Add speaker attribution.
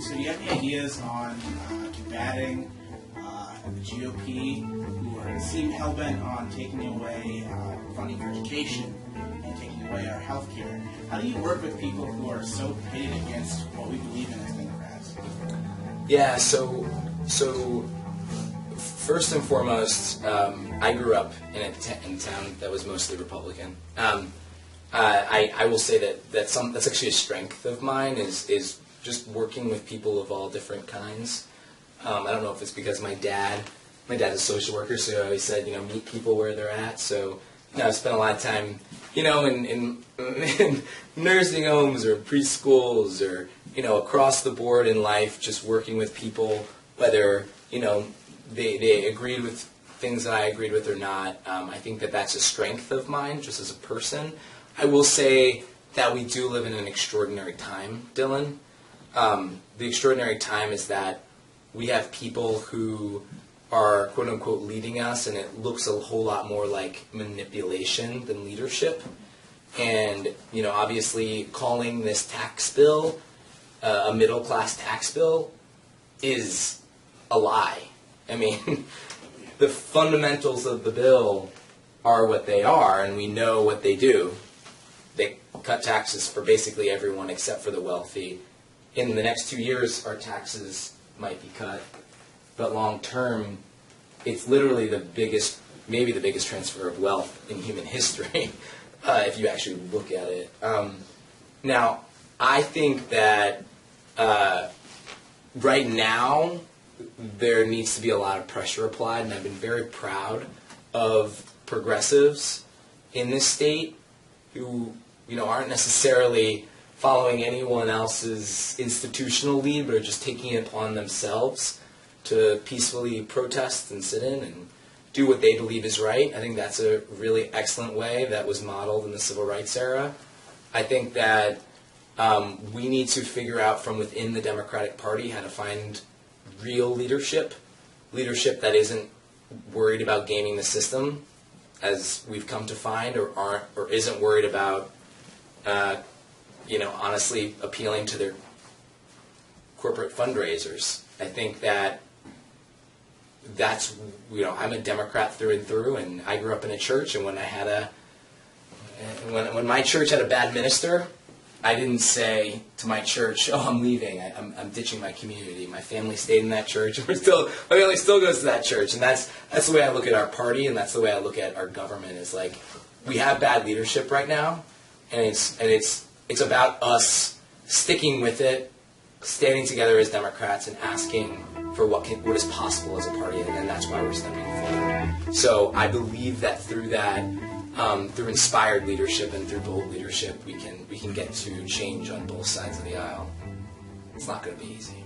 Speaker 1: So do you have any ideas on combating the GOP, who seem hell-bent on taking away funding for education and taking away our health care? How do you work with people who are so pitted against what we believe in as Democrats?
Speaker 2: Yeah, so first and foremost, I grew up in a town that was mostly Republican. I will say that's actually a strength of mine is just working with people of all different kinds. I don't know if it's because my dad's a social worker, so he always said, meet people where they're at. So, I've spent a lot of time, in nursing homes or preschools or, across the board in life, just working with people, whether, they agreed with things that I agreed with or not. I think that's a strength of mine, just as a person. I will say that we do live in an extraordinary time, Dylan. The extraordinary time is that we have people who are quote-unquote leading us, and it looks a whole lot more like manipulation than leadership. And, obviously calling this tax bill a middle-class tax bill is a lie. I mean, the fundamentals of the bill are what they are, and we know what they do. They cut taxes for basically everyone except for the wealthy. In the next 2 years, our taxes might be cut, but long term, it's literally maybe the biggest transfer of wealth in human history, if you actually look at it. Now, I think that right now, there needs to be a lot of pressure applied, and I've been very proud of progressives in this state who, aren't necessarily following anyone else's institutional lead, but are just taking it upon themselves to peacefully protest and sit in and do what they believe is right. I think that's a really excellent way that was modeled in the civil rights era. I think that we need to figure out from within the Democratic Party how to find real leadership that isn't worried about gaming the system, as we've come to find, or isn't worried about honestly appealing to their corporate fundraisers. I think that's I'm a Democrat through and through, and I grew up in a church, and when my church had a bad minister, I didn't say to my church, "Oh, I'm leaving. I'm ditching my community." My family stayed in that church, and my family still goes to that church, and that's the way I look at our party, and that's the way I look at our government. Is like we have bad leadership right now, and it's about us sticking with it, standing together as Democrats, and asking for what is possible as a party, and that's why we're stepping forward. So I believe that through that. Through inspired leadership and through bold leadership, we can get to change on both sides of the aisle. It's not going to be easy.